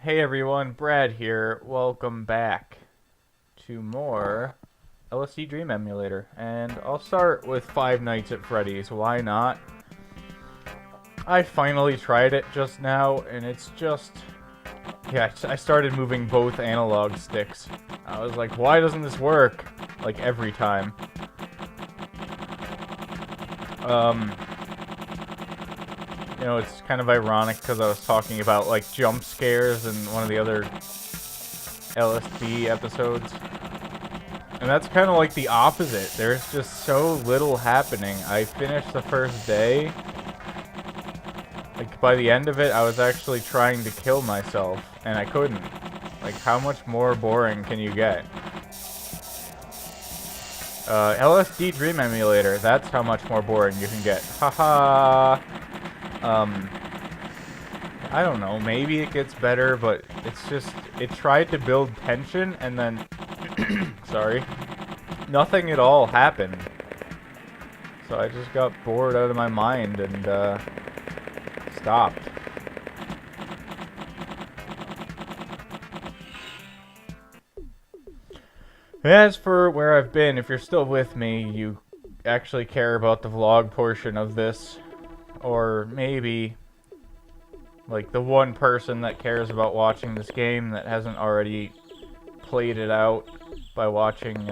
Hey everyone, Brad here. Welcome back to more LSD Dream Emulator. And I'll start with Five Nights at Freddy's. Why not? I finally tried it just now, and it's just... Yeah, I started moving both analog sticks. I was like, why doesn't this work? Like, every time. You know, it's kind of ironic because I was talking about, like, jump scares in one of the other LSD episodes. And that's kind of like the opposite. There's just so little happening. I finished the first day. Like, by the end of it, I was actually trying to kill myself, and I couldn't. Like, how much more boring can you get? LSD Dream Emulator, that's how much more boring you can get. Haha! I don't know, maybe it gets better, but it's just, it tried to build tension, and then, sorry, nothing at all happened. So I just got bored out of my mind, and, stopped. As for where I've been, if you're still with me, you actually care about the vlog portion of this. Or maybe, like, the one person that cares about watching this game that hasn't already played it out by watching,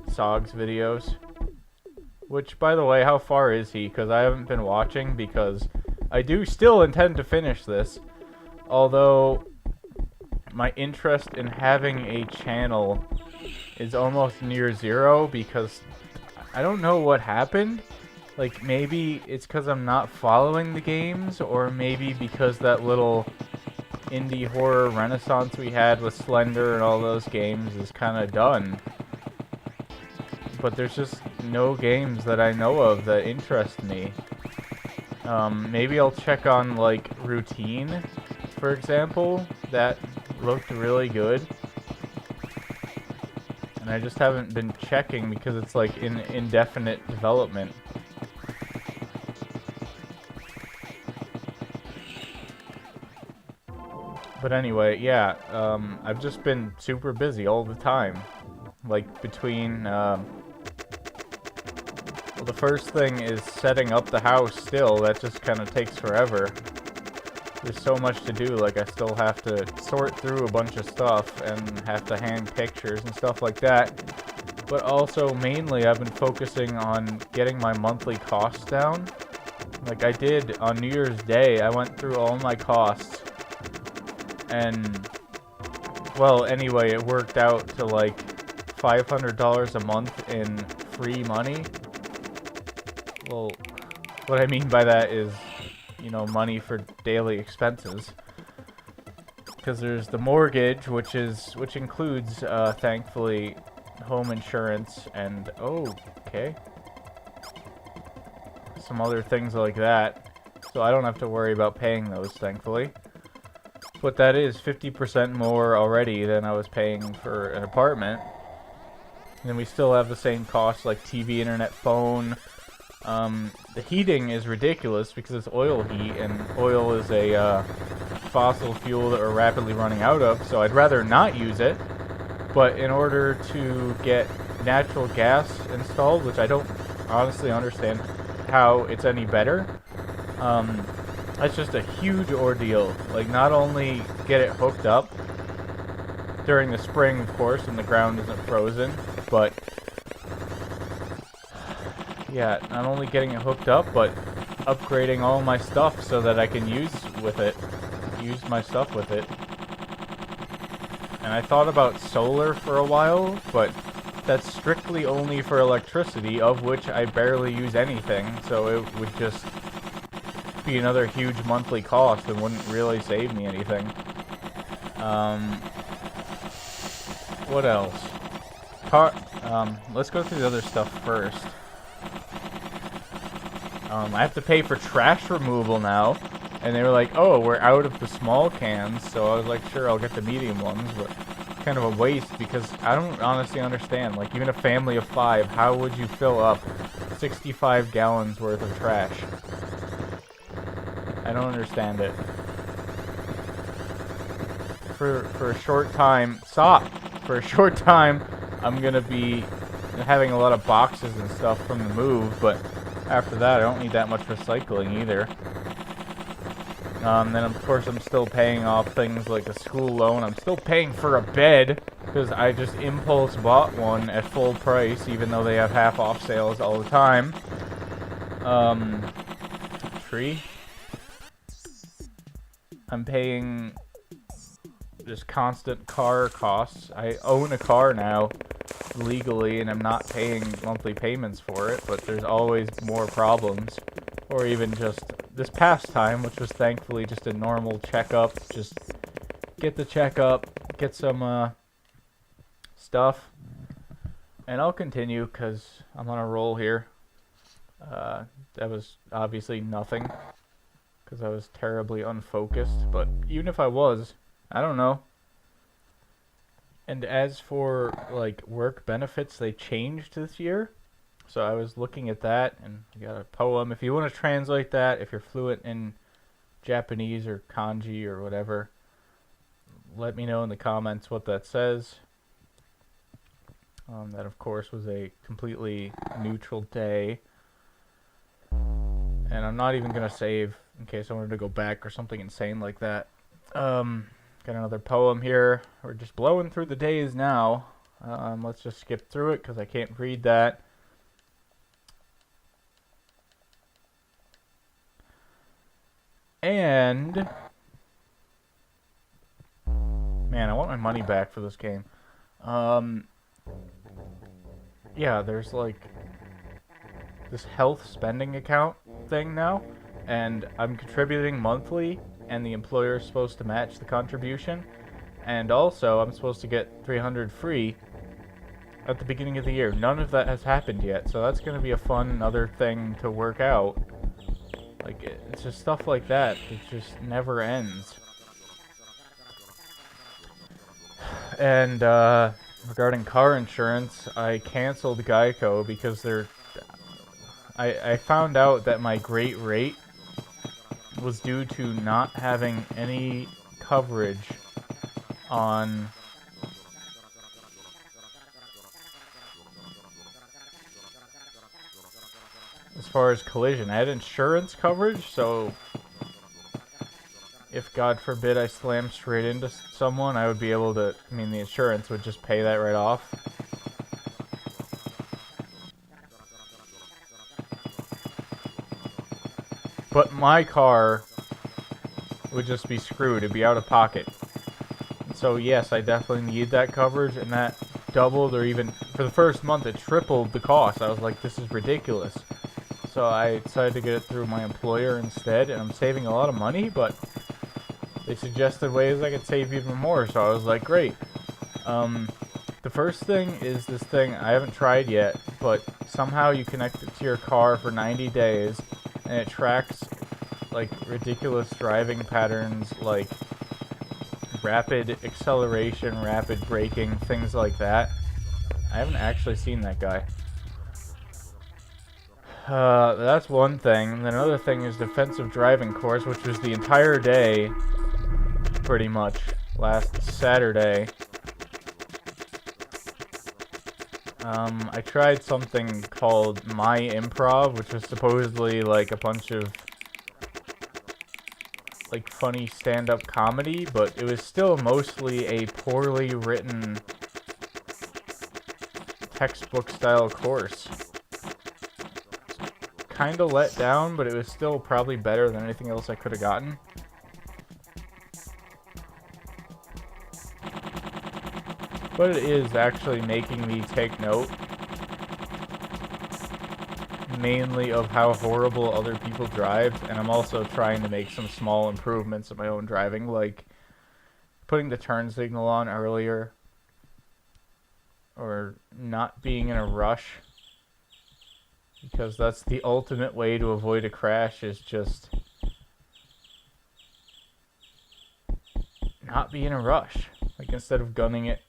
Sog's videos. Which, by the way, how far is he? Because I haven't been watching, because I do still intend to finish this. Although, my interest in having a channel is almost near zero, because I don't know what happened. Like, maybe it's because I'm not following the games, or maybe because that little indie horror renaissance we had with Slender and all those games is kind of done. But there's just no games that I know of that interest me. Maybe I'll check on, like, Routine, for example. That looked really good. And I just haven't been checking because it's, like, in indefinite development. But anyway, yeah, I've just been super busy all the time. Like, between, well, the first thing is setting up the house still. That just kind of takes forever. There's so much to do, like, I still have to sort through a bunch of stuff and have to hang pictures and stuff like that. But also, mainly, I've been focusing on getting my monthly costs down. Like I did on New Year's Day, I went through all my costs. And, well, anyway, it worked out to, like, $500 a month in free money. Well, what I mean by that is, you know, money for daily expenses. Because there's the mortgage, which includes, thankfully, home insurance and, oh, okay, some other things like that. So I don't have to worry about paying those, thankfully. But that is 50% more already than I was paying for an apartment. And we still have the same costs, like TV, internet, phone. The heating is ridiculous because it's oil heat, and oil is a fossil fuel that we're rapidly running out of, so I'd rather not use it. But in order to get natural gas installed, which I don't honestly understand how it's any better, that's just a huge ordeal. Like, not only get it hooked up during the spring, of course, when the ground isn't frozen, but yeah, not only getting it hooked up, but upgrading all my stuff so that I can use my stuff with it. And I thought about solar for a while, but that's strictly only for electricity, of which I barely use anything, so it would just be another huge monthly cost and wouldn't really save me anything. What else? Let's go through the other stuff first. I have to pay for trash removal now, and they were like, oh, we're out of the small cans, so I was like, sure, I'll get the medium ones, but kind of a waste, because I don't honestly understand, like, even a family of 5, how would you fill up 65 gallons worth of trash? I don't understand it. for a short time. Stop! For a short time, I'm gonna be having a lot of boxes and stuff from the move, but after that, I don't need that much recycling either. Then of course I'm still paying off things like a school loan. I'm still paying for a bed, because I just impulse bought one at full price, even though they have half off sales all the time. Tree. I'm paying just constant car costs. I own a car now, legally, and I'm not paying monthly payments for it, but there's always more problems. Or even just this past time, which was thankfully just a normal checkup. Just get the checkup, get some stuff, and I'll continue because I'm on a roll here. That was obviously nothing because I was terribly unfocused, but even if I was, I don't know. And as for like work benefits, they changed this year. So I was looking at that, and I got a poem. If you want to translate that, if you're fluent in Japanese or kanji or whatever, let me know in the comments what that says. That, of course, was a completely neutral day. And I'm not even going to save in case I wanted to go back or something insane like that. Got another poem here. We're just blowing through the days now. Let's just skip through it because I can't read that. And man, I want my money back for this game. Yeah, there's like this health spending account thing now, and I'm contributing monthly, and the employer is supposed to match the contribution, and also I'm supposed to get 300 free at the beginning of the year. None of that has happened yet, so that's going to be a fun other thing to work out. Like, it's just stuff like that. It just never ends. And, regarding car insurance, I canceled Geico because I found out that my great rate was due to not having any coverage on as far as collision. I had insurance coverage, so if God forbid I slammed straight into someone, I would be able to, I mean, the insurance would just pay that right off. But my car would just be screwed. It'd be out of pocket. So yes, I definitely need that coverage, and that doubled, or even for the first month it tripled the cost. I was like, this is ridiculous. So I decided to get it through my employer instead, and I'm saving a lot of money, but they suggested ways I could save even more, so I was like, great. The first thing is this thing I haven't tried yet, but somehow you connect it to your car for 90 days, and it tracks like ridiculous driving patterns, like rapid acceleration, rapid braking, things like that. I haven't actually seen that guy. That's one thing. And then another thing is defensive driving course, which was the entire day, pretty much, last Saturday. I tried something called My Improv, which was supposedly like a bunch of like funny stand-up comedy, but it was still mostly a poorly written textbook style course. Kinda let down, but it was still probably better than anything else I could have gotten. But it is actually making me take note, mainly of how horrible other people drive, and I'm also trying to make some small improvements in my own driving, like putting the turn signal on earlier, or not being in a rush, because that's the ultimate way to avoid a crash, is just not be in a rush. Like, instead of gunning it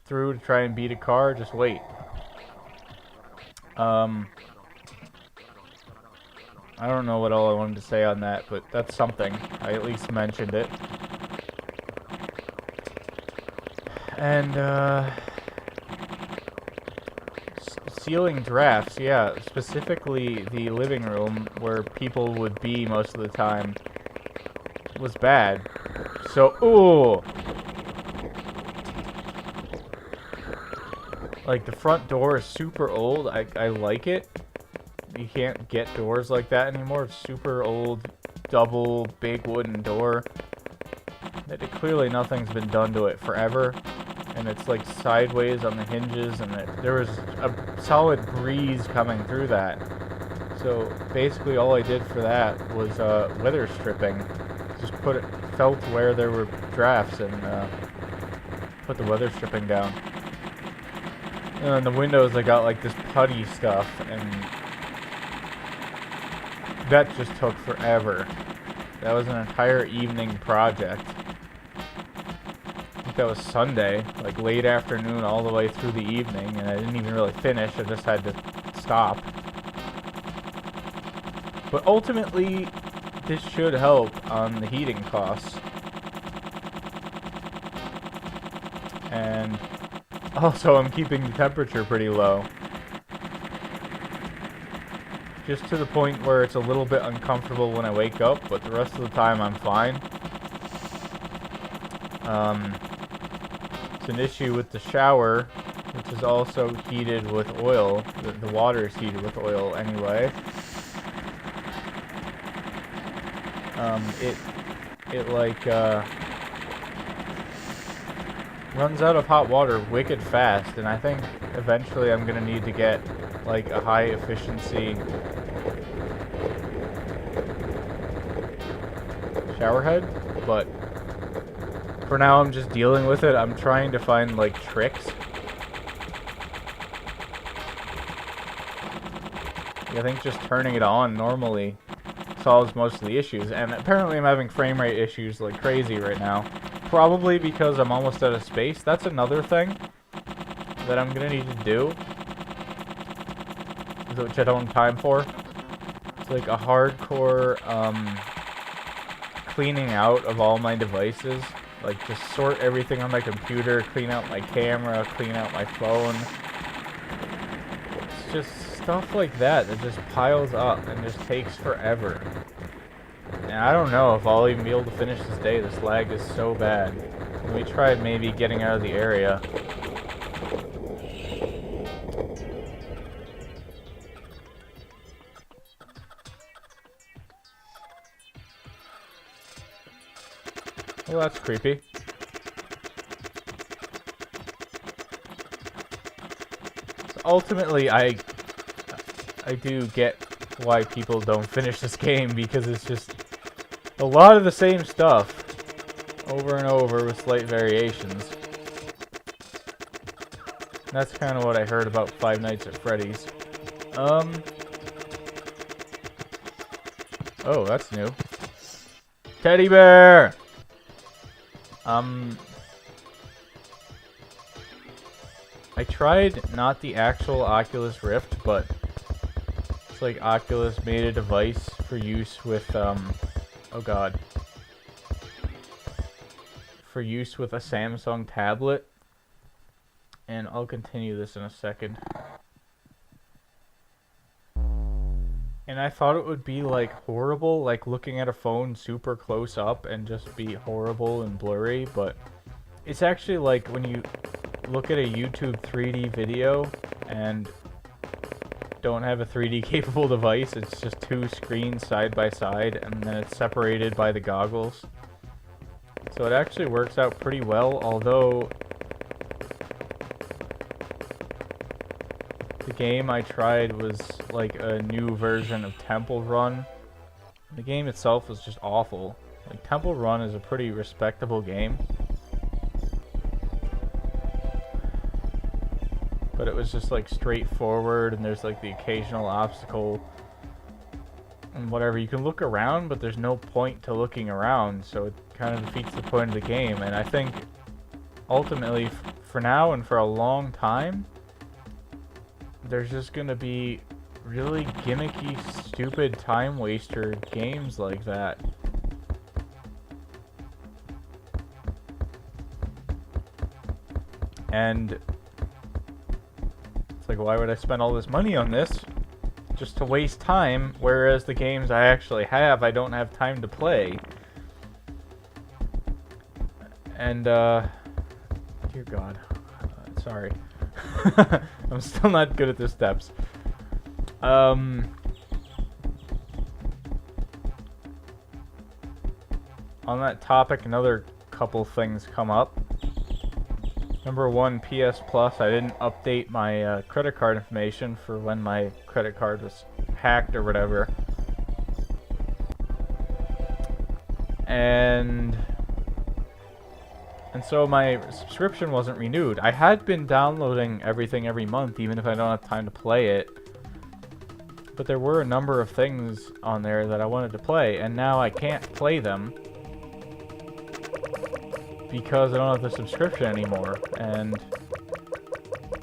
through to try and beat a car, just wait. I don't know what all I wanted to say on that, but that's something. I at least mentioned it. And, ceiling drafts, yeah, specifically the living room where people would be most of the time was bad. So, ooh! Like, the front door is super old. I like it. You can't get doors like that anymore. It's super old, double, big wooden door. Clearly nothing's been done to it forever. And it's like sideways on the hinges, and there was a solid breeze coming through that. So basically all I did for that was weather stripping. Just felt where there were drafts and put the weather stripping down. And on the windows I got like this putty stuff, and that just took forever. That was an entire evening project. I think that was Sunday, like late afternoon all the way through the evening, and I didn't even really finish, I just had to stop. But ultimately, this should help on the heating costs. And also, I'm keeping the temperature pretty low. Just to the point where it's a little bit uncomfortable when I wake up, but the rest of the time I'm fine. It's an issue with the shower, which is also heated with oil. The water is heated with oil anyway. It like, runs out of hot water wicked fast, and I think eventually I'm gonna need to get like a high efficiency shower head, but for now I'm just dealing with it. I'm trying to find like tricks. I think just turning it on normally solves most of the issues, and apparently I'm having frame rate issues like crazy right now. Probably because I'm almost out of space. That's another thing that I'm gonna need to do, which I don't have time for. It's like a hardcore cleaning out of all my devices. Like, just sort everything on my computer, clean out my camera, clean out my phone. It's just stuff like that just piles up and just takes forever. And I don't know if I'll even be able to finish this day. This lag is so bad. Let me try maybe getting out of the area. Well, that's creepy. So ultimately, I do get why people don't finish this game, because it's just a lot of the same stuff over and over with slight variations. That's kind of what I heard about Five Nights at Freddy's. Oh, that's new. Teddy bear! I tried not the actual Oculus Rift, but it's like Oculus made a device for use with, oh god. For use with a Samsung tablet. And I'll continue this in a second. And I thought it would be like horrible, like looking at a phone super close up and just be horrible and blurry, but it's actually like when you look at a YouTube 3D video and don't have a 3D capable device, it's just two screens side by side and then it's separated by the goggles. So it actually works out pretty well, although the game I tried was like a new version of Temple Run. The game itself was just awful. Like, Temple Run is a pretty respectable game, but it was just like straightforward, and there's like the occasional obstacle and whatever. You can look around, but there's no point to looking around, so it kind of defeats the point of the game. And I think ultimately, for now and for a long time, there's just gonna be really gimmicky, stupid time waster games like that. And it's like, why would I spend all this money on this just to waste time, whereas the games I actually have, I don't have time to play. And, dear God, sorry. I'm still not good at the steps. On that topic, another couple things come up. Number one, PS Plus, I didn't update my credit card information for when my credit card was hacked or whatever. And so my subscription wasn't renewed. I had been downloading everything every month, even if I don't have time to play it. But there were a number of things on there that I wanted to play, and now I can't play them because I don't have the subscription anymore. And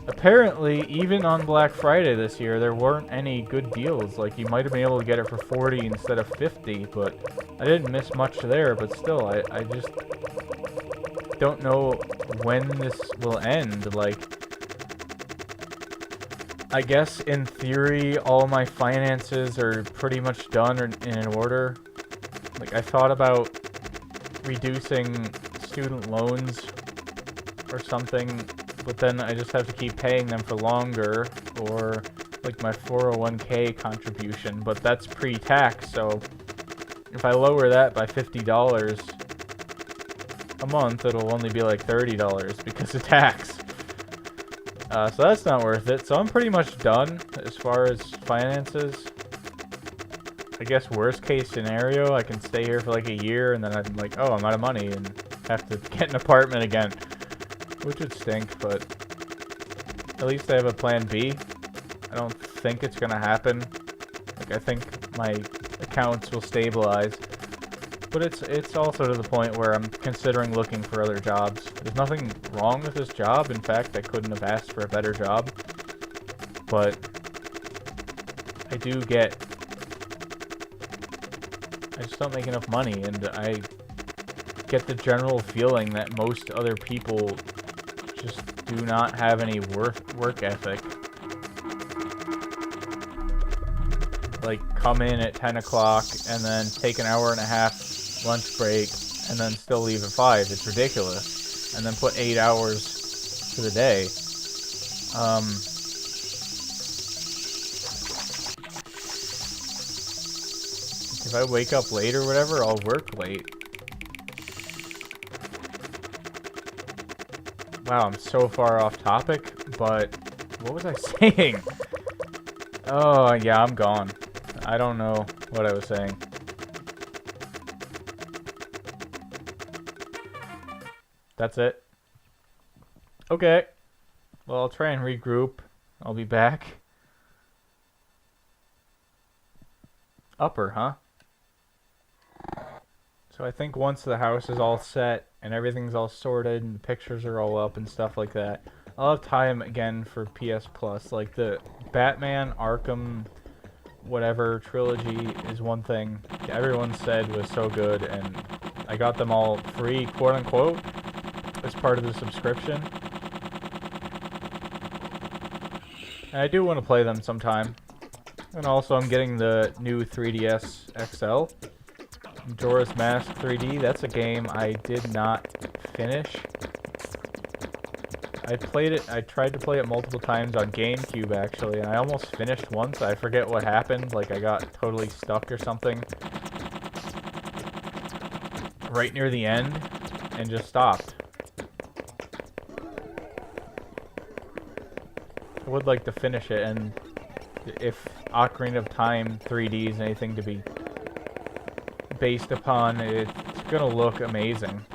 apparently, even on Black Friday this year, there weren't any good deals. Like, you might have been able to get it for 40 instead of 50, but I didn't miss much there. But still, I just don't know when this will end. Like, I guess in theory all my finances are pretty much done or in order. Like, I thought about reducing student loans or something, but then I just have to keep paying them for longer, or like my 401k contribution, but that's pre-tax, so if I lower that by $50 a month, it'll only be like $30 because of tax. So that's not worth it. So I'm pretty much done as far as finances. I guess worst case scenario, I can stay here for like a year and then I'm like, oh, I'm out of money and have to get an apartment again, which would stink, but at least I have a plan B. I don't think it's gonna happen. Like, I think my accounts will stabilize. But it's also to the point where I'm considering looking for other jobs. There's nothing wrong with this job. In fact, I couldn't have asked for a better job. But I just don't make enough money, and I get the general feeling that most other people just do not have any work ethic. Like, come in at 10 o'clock and then take an hour and a half lunch break and then still leave at 5. It's ridiculous. And then put 8 hours to the day. If I wake up late or whatever, I'll work late. Wow, I'm so far off topic, but what was I saying? Oh, yeah, I'm gone. I don't know what I was saying. That's it? Okay. Well, I'll try and regroup. I'll be back. Upper, huh? So I think once the house is all set and everything's all sorted and the pictures are all up and stuff like that, I'll have time again for PS Plus. Like, the Batman Arkham whatever trilogy is one thing everyone said was so good, and I got them all free, quote unquote, as part of the subscription. And I do want to play them sometime. And also I'm getting the new 3DS XL. Majora's Mask 3D, that's a game I did not finish. I tried to play it multiple times on GameCube actually, and I almost finished once. I forget what happened, like I got totally stuck or something right near the end and just stopped. I would like to finish it, and if Ocarina of Time 3D is anything to be based upon, it's gonna look amazing.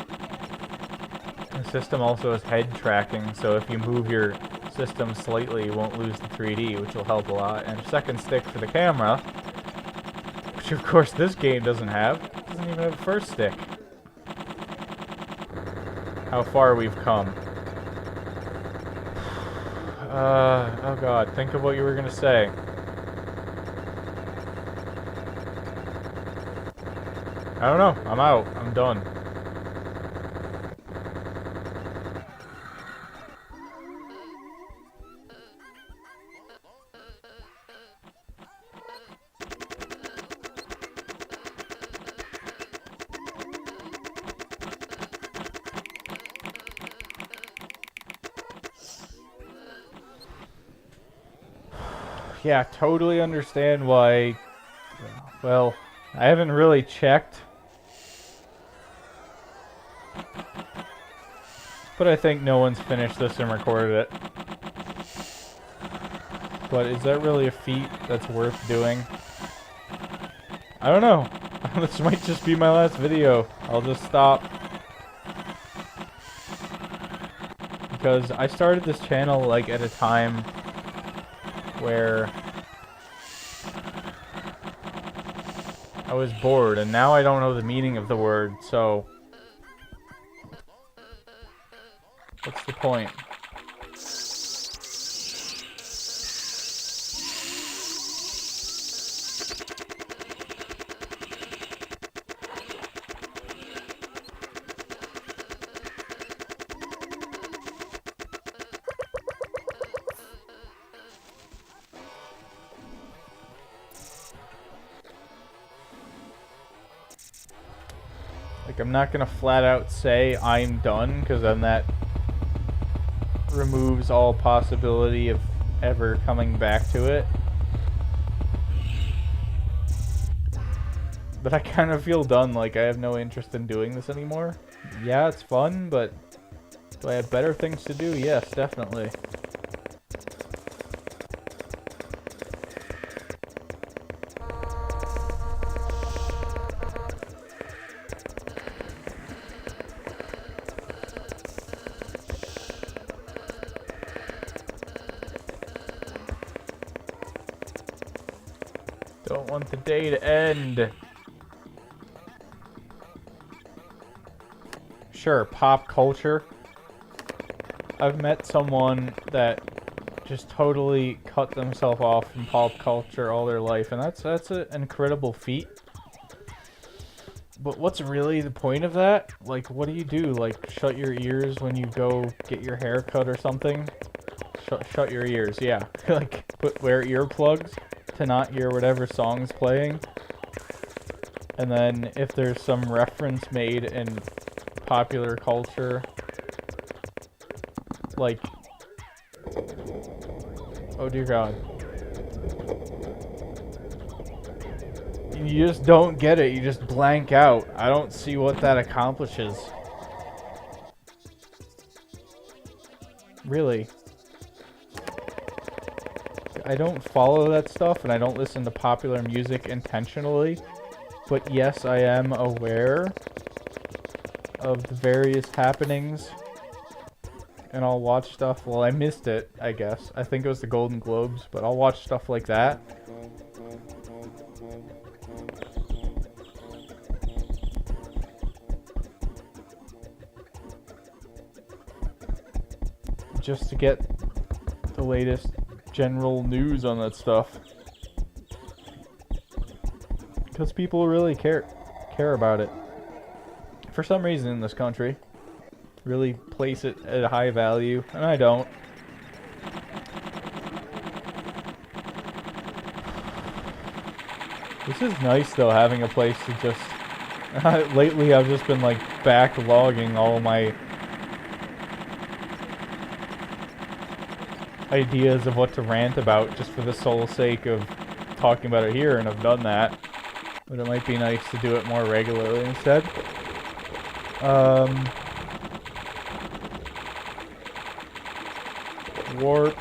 The system also has head tracking, so if you move your system slightly, you won't lose the 3D, which will help a lot. And second stick for the camera, which of course this game doesn't have. It doesn't even have a first stick. How far we've come. Oh god, think of what you were gonna say. I don't know, I'm out, I'm done. Yeah, totally understand why. Well, I haven't really checked. But I think no one's finished this and recorded it. But is that really a feat that's worth doing? I don't know. This might just be my last video. I'll just stop. Because I started this channel like at a time where I was bored, and now I don't know the meaning of the word, so what's the point? Like, I'm not gonna flat out say I'm done, because then that removes all possibility of ever coming back to it. But I kind of feel done, like I have no interest in doing this anymore. Yeah, it's fun, but do I have better things to do? Yes, definitely. Don't want the day to end. Sure, pop culture. I've met someone that just totally cut themselves off from pop culture all their life, and that's an incredible feat. But what's really the point of that? Like, what do you do? Like, shut your ears when you go get your hair cut or something? Shut your ears, yeah. Like, wear earplugs to not hear whatever song's playing. And then if there's some reference made in popular culture, like, oh dear God, you just don't get it, you just blank out. I don't see what that accomplishes. Really. I don't follow that stuff, and I don't listen to popular music intentionally, but yes, I am aware of the various happenings, and I'll watch stuff. Well, I missed it, I guess. I think it was the Golden Globes, but I'll watch stuff like that. Just to get the latest general news on that stuff, because people really care about it for some reason in this country. Really place it at a high value, and I don't. This is nice though, having a place to just lately I've just been like backlogging all my ideas of what to rant about, just for the sole sake of talking about it here, and I've done that. But it might be nice to do it more regularly instead. Warp.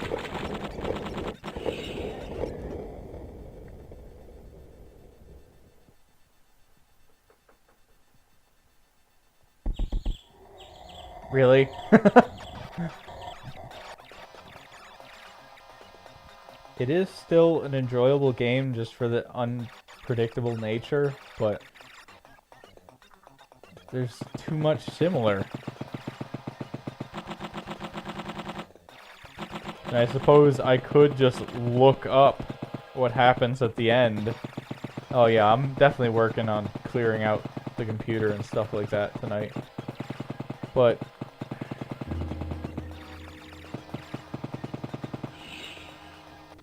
Really? It is still an enjoyable game just for the unpredictable nature, but there's too much similar. And I suppose I could just look up what happens at the end. Oh yeah, I'm definitely working on clearing out the computer and stuff like that tonight. But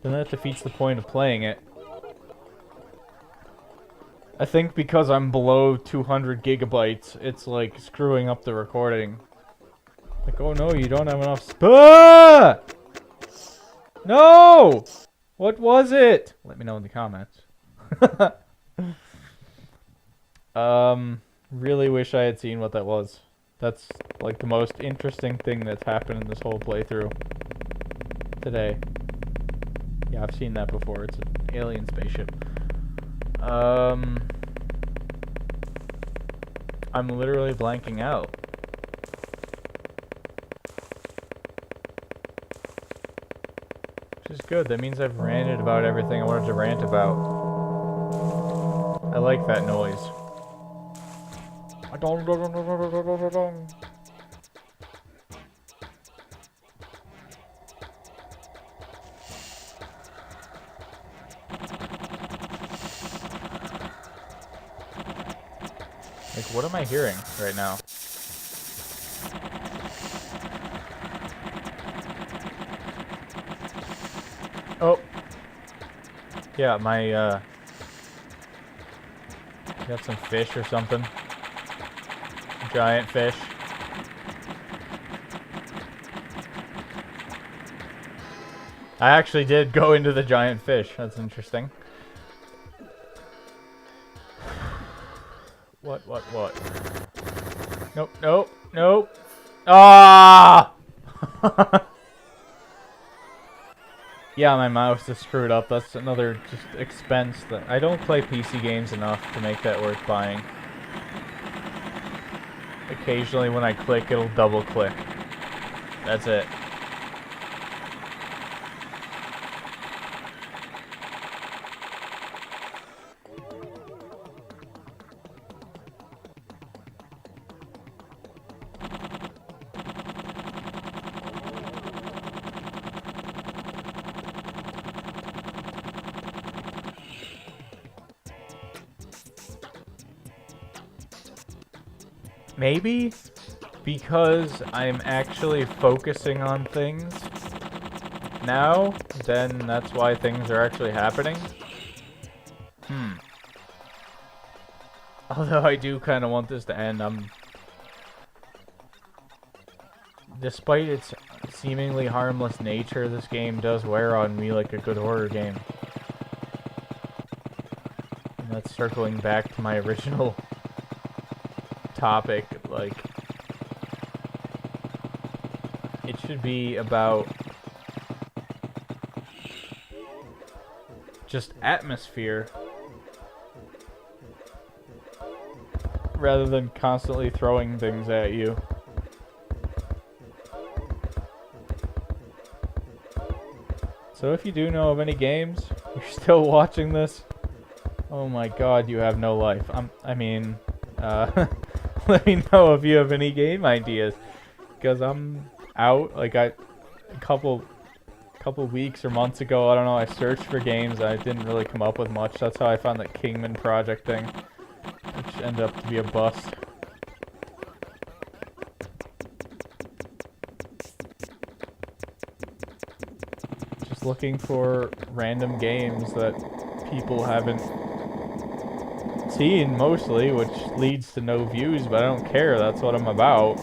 then that defeats the point of playing it. I think because I'm below 200 gigabytes, it's like screwing up the recording. Like, oh no, you don't have enough No! What was it? Let me know in the comments. Really wish I had seen what that was. That's like the most interesting thing that's happened in this whole playthrough today. Yeah, I've seen that before. It's an alien spaceship. I'm literally blanking out. Which is good. That means I've ranted about everything I wanted to rant about. I like that noise. Like, what am I hearing right now? Oh. Yeah, my, got some fish or something. Giant fish. I actually did go into the giant fish. That's interesting. What? Nope, nope, nope. Ah! Yeah, my mouse is screwed up. That's another just expense that I don't play PC games enough to make that worth buying. Occasionally when I click, it'll double click. That's it. Maybe because I'm actually focusing on things now, then that's why things are actually happening. Although I do kind of want this to end. Despite its seemingly harmless nature, this game does wear on me like a good horror game. And that's circling back to my original topic. Like, it should be about just atmosphere rather than constantly throwing things at you. So if you do know of any games, you're still watching this, oh my god, you have no life. let me know if you have any game ideas, because I'm out. Like, a couple weeks or months ago, I don't know, I searched for games, I didn't really come up with much. That's how I found that Kingman project thing, which ended up to be a bust. Just looking for random games that people haven't seen, mostly, which leads to no views, but I don't care, that's what I'm about.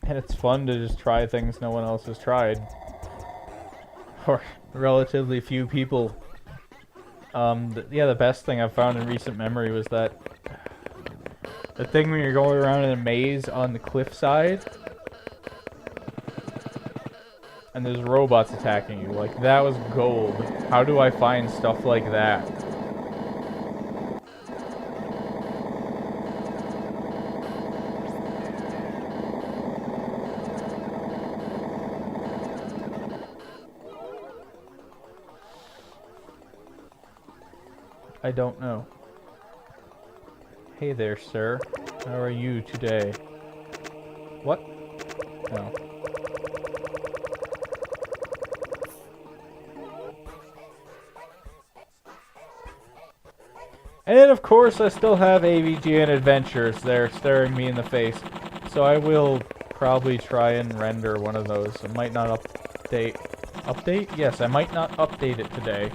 And it's fun to just try things no one else has tried. Or relatively few people. Yeah, the best thing I've found in recent memory was that the thing when you're going around in a maze on the cliffside and there's robots attacking you. Like, that was gold. How do I find stuff like that? I don't know. Hey there, sir. How are you today? What? No. And of course, I still have AVGN Adventures there staring me in the face. So I will probably try and render one of those. It might not update Update? Yes, I might not update it today.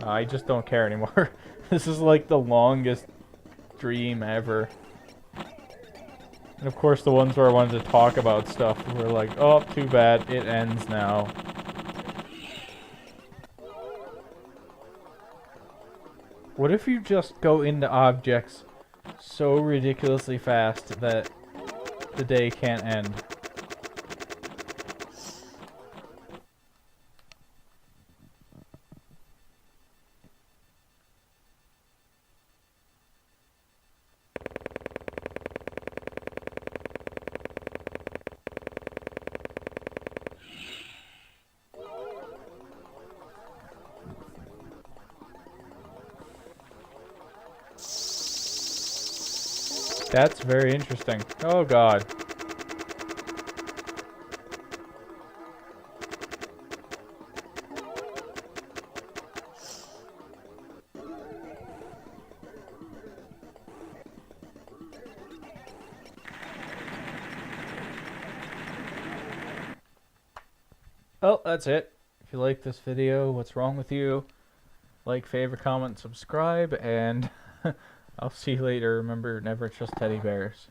I just don't care anymore. This is like the longest stream ever. And of course the ones where I wanted to talk about stuff were like, oh, too bad, it ends now. What if you just go into objects so ridiculously fast that the day can't end? That's very interesting. Oh god. Well, that's it. If you like this video, what's wrong with you? Like, favorite, comment, subscribe, and I'll see you later. Remember, never trust teddy bears.